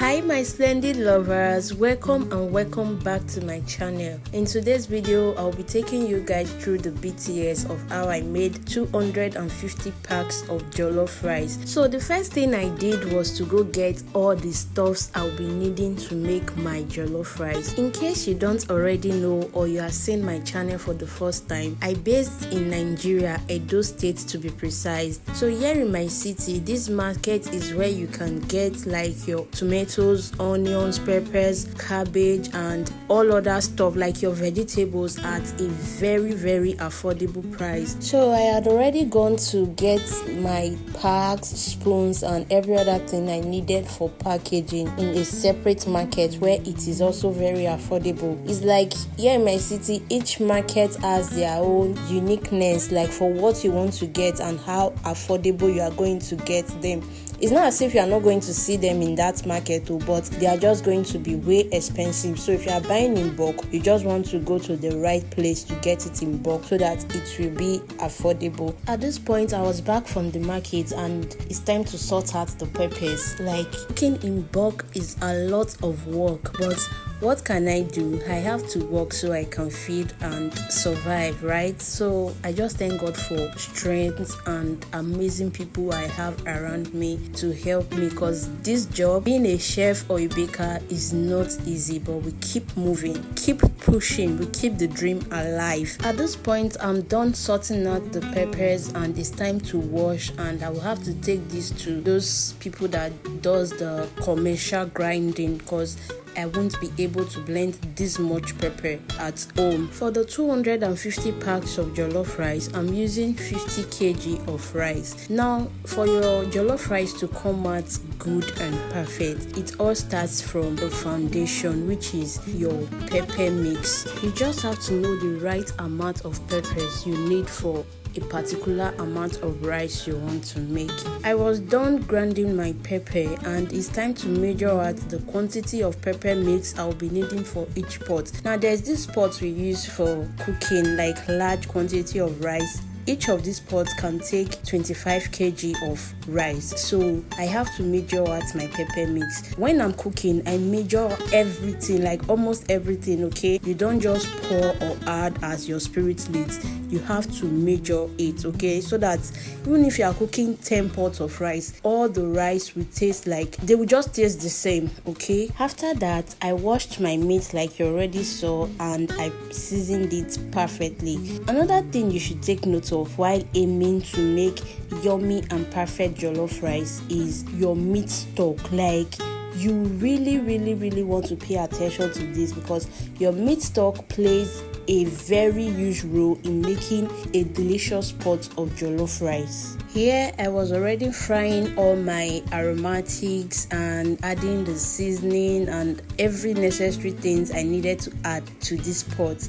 Hi my splendid lovers, welcome and welcome back to my channel. In today's video, I'll be taking you guys through the BTS of how I made 250 packs of jollof rice. So the first thing I did was to go get all the stuffs I'll be needing to make my jollof rice. In case you don't already know or you are seeing my channel for the first time, I based in Nigeria, Edo State to be precise. So here in my city, this market is where you can get like your tomatoes, onions, peppers, cabbage and all other stuff like your vegetables at a very affordable price. So I had already gone to get my packs, spoons and every other thing I needed for packaging in a separate market where it is also very affordable. It's like here in my city, each market has their own uniqueness, like for what you want to get and how affordable you are going to get them. It's not as if you are not going to see them in that market, but they are just going to be way expensive. So if you are buying in bulk, you just want to go to the right place to get it in bulk so that it will be affordable. At this point, I was back from the market and it's time to sort out the peppers. Like, cooking in bulk is a lot of work, but what can I do? I have to work so I can feed and survive, right? So I just thank God for strength and amazing people I have around me to help me, because this job, being a chef or a baker, is not easy, but we keep moving, keep pushing, we keep the dream alive. At this point, I'm done sorting out the peppers and it's time to wash, and I will have to take this to those people that does the commercial grinding, because I won't be able to blend this much pepper at home. For the 250 packs of jollof rice, I'm using 50 kg of rice. Now, for your jollof rice to come out good and perfect, it all starts from the foundation, which is your pepper mix. You just have to know the right amount of peppers you need for a particular amount of rice you want to make. I was done grinding my pepper and it's time to measure out the quantity of pepper mix I'll be needing for each pot. Now there's this pot we use for cooking, like large quantity of rice. Each of these pots can take 25 kg of rice, so I have to measure out my pepper mix. When I'm cooking, I measure everything, like almost everything, okay? You don't just pour or add as your spirit leads. You have to measure it, okay? So that even if you are cooking 10 pots of rice, all the rice will taste like, they will just taste the same, okay? After that, I washed my meat like you already saw and I seasoned it perfectly. Another thing you should take note of while aiming to make yummy and perfect jollof rice is your meat stock. Like, you really want to pay attention to this, because your meat stock plays a very huge role in making a delicious pot of jollof rice. Here I was already frying all my aromatics and adding the seasoning and every necessary things I needed to add to this pot.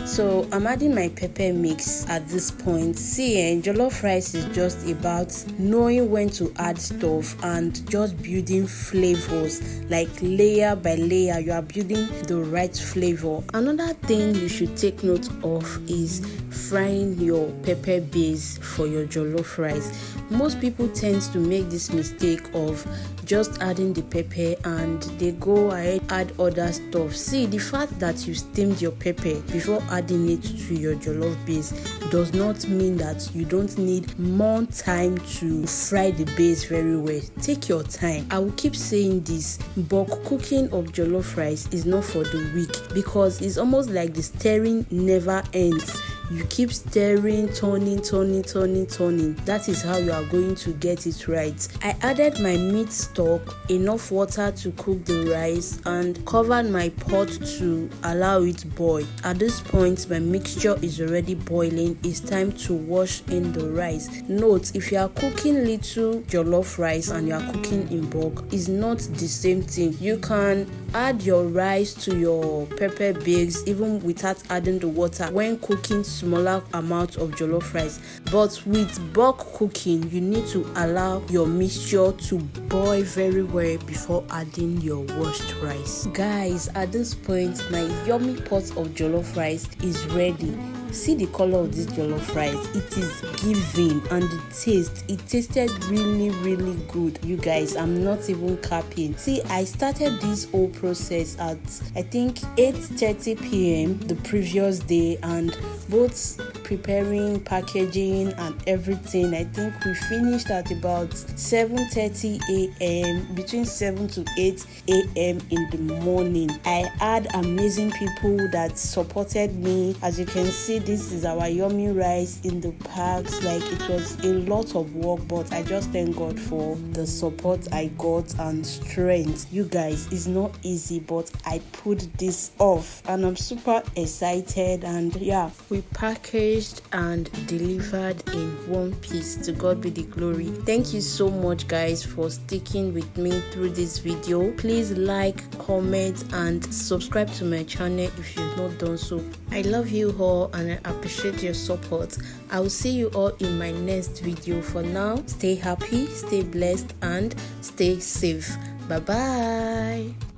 So I'm adding my pepper mix at this point. See, jollof rice is just about knowing when to add stuff and just building flavors, like layer by layer. You are building the right flavor. Another thing you should take note of is frying your pepper base for your jollof rice. Most people tend to make this mistake of just adding the pepper and they go ahead add other stuff. See, the fact that you steamed your pepper before adding it to your jollof base does not mean that you don't need more time to fry the base very well. Take your time. I will keep saying this, bulk cooking of jollof rice is not for the weak, because it's almost like the stirring never ends. You keep stirring, turning. That is how you are going to get it right. I added my meat stock, enough water to cook the rice, and covered my pot to allow it boil. At this point, my mixture is already boiling. It's time to wash in the rice. Note, if you are cooking little jollof rice and you are cooking in bulk, it's not the same thing. You can add your rice to your pepper base even without adding the water when cooking smaller amount of jollof rice, but with bulk cooking you need to allow your mixture to boil very well before adding your washed rice. Guys, at this point my yummy pot of jollof rice is ready. See the color of this jollof rice. It is giving, and the taste, it tasted really good, you guys. I'm not even capping. See, I started this whole process at I think 8:30 p.m. the previous day, and both preparing, packaging and everything, I think we finished at about 7:30 a.m. between 7 to 8 a.m. in the morning. I had amazing people that supported me. As you can see, this is our yummy rice in the packs. Like, it was a lot of work, but I just thank God for the support I got and strength. You guys, it's not easy, but I put this off and I'm super excited. And yeah, we packaged and delivered in one piece. To God be the glory. Thank you so much, guys, for sticking with me through this video. Please like, comment and subscribe to my channel if you've not done so. I love you all and I appreciate your support. I will see you all in my next video. For now, stay happy, stay blessed and stay safe. Bye bye.